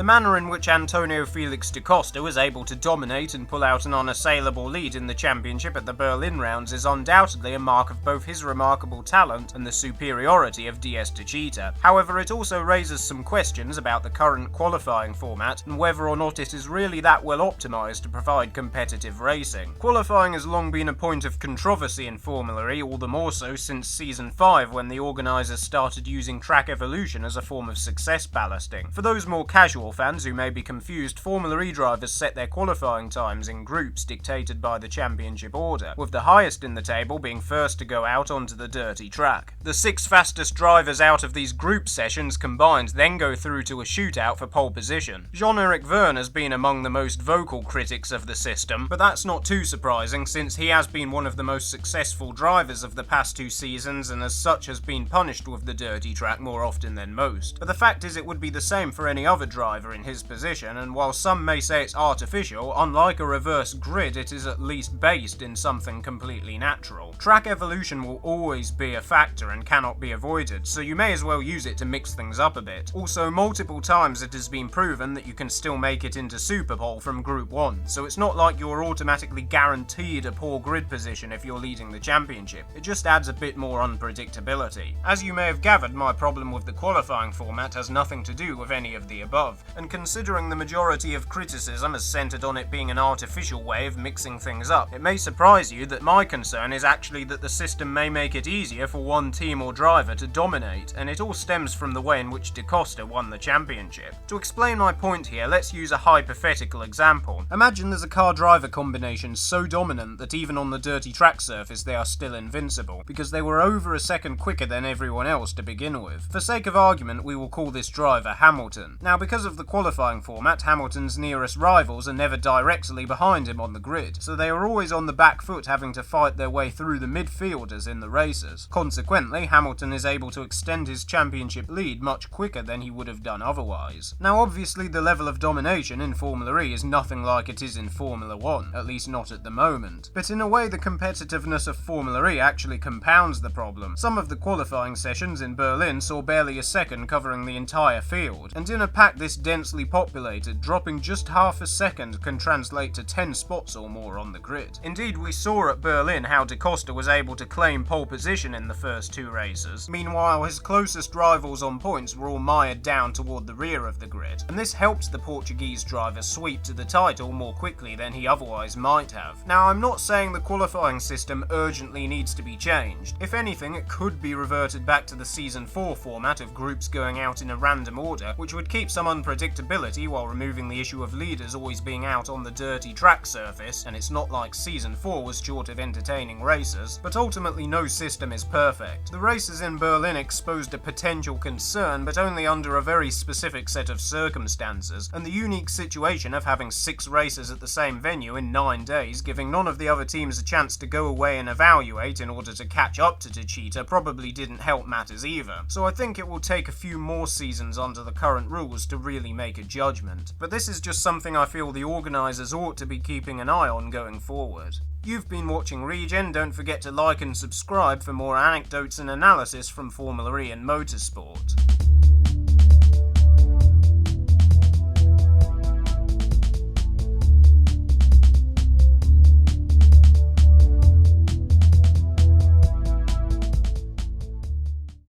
manner in which Antonio Felix Da Costa was able to dominate and pull out an unassailable lead in the championship at the Berlin rounds is undoubtedly a mark of both his remarkable talent and the superiority of DS Techeetah. However, it also raises some questions about the current qualifying format and whether or not it is really that well optimised to provide competitive racing. Qualifying has long been a point of controversy in Formula E, all the more so since Season 5 when the organisers started using track evolution as a form of success ballasting. For those more casual fans who may be confused, Formula E drivers set their qualifying times in groups dictated by the championship order, with the highest in the table being first to go out onto the dirty track. The 6 fastest drivers out of these group sessions combined then go through to a shootout for pole position. Jean-Eric Vergne has been among the most vocal critics of the system, but that's not too surprising since he has been one of the most successful drivers of the past 2 seasons and as such has been punished with the dirty track more often than most. But the fact is it would be the same for any other driver in his position, and while some may say it's artificial, unlike a reverse grid it is at least based in something completely natural. Track evolution will always be a factor and cannot be avoided, so you may as well use it to mix things up a bit. Also, multiple times it has been proven that you can still make it into Superpole from Group 1, so it's not like you're automatically guaranteed a poor grid position if you're leading the championship. It just adds a bit more unpredictability. As you may have gathered, my problem with the qualifying format has nothing to do with any of the above, and considering the majority of criticism is centered on it being an artificial way of mixing things up, it may surprise you that my concern is actually that the system may make it easier for one team or driver to dominate, and it all stems from the way in which Da Costa won the championship. To explain my point here, let's use a hypothetical example. Imagine there's a car-driver combination so dominant that even on the dirty track surface they are still invincible, because they were over a second quicker than everyone else to begin with. For sake of argument, we will call this driver Hamilton. Now, because of the qualifying format, Hamilton's nearest rivals are never directly behind him on the grid, so they are always on the back foot having to fight their way through the midfielders in the races. Consequently, Hamilton is able to extend his championship lead much quicker than he would have done otherwise. Now, obviously the level of domination in Formula E is nothing like it is in Formula 1, at least not at the moment. But in a way, the competitiveness of Formula E actually compounds the problem. Some of the qualifying sessions in Berlin saw barely a second covering the entire field, and in a pack this densely populated, dropping just half a second can translate to 10 spots or more on the grid. Indeed, we saw at Berlin how Da Costa was able to claim pole position in the first 2 races. Meanwhile, his closest rivals on points were all mired down toward the rear of the grid, and this helped the Portuguese driver sweep to the title more quickly than he otherwise might have. Now, I'm not saying the qualifying system urgently needs to be changed. If anything, it could be reverted back to the Season 4 format of groups going out in a random order, which would keep some unpredictability while removing the issue of leaders always being out on the dirty track surface, and it's not like Season 4 was short of entertaining races, but ultimately no system is perfect. The races in Berlin exposed a potential concern, but only under a very specific set of circumstances, and the unique situation of having 6 races at the same venue in 9 days, giving none of the other teams a chance to go away and evaluate in order to catch up to Techeetah, probably didn't help matters either. So I think it will take a few more seasons under the current rules to really make a judgment. But this is just something I feel the organisers ought to be keeping an eye on going forward. You've been watching ReGen. Don't forget to like and subscribe for more anecdotes and analysis from Formula E and motorsport.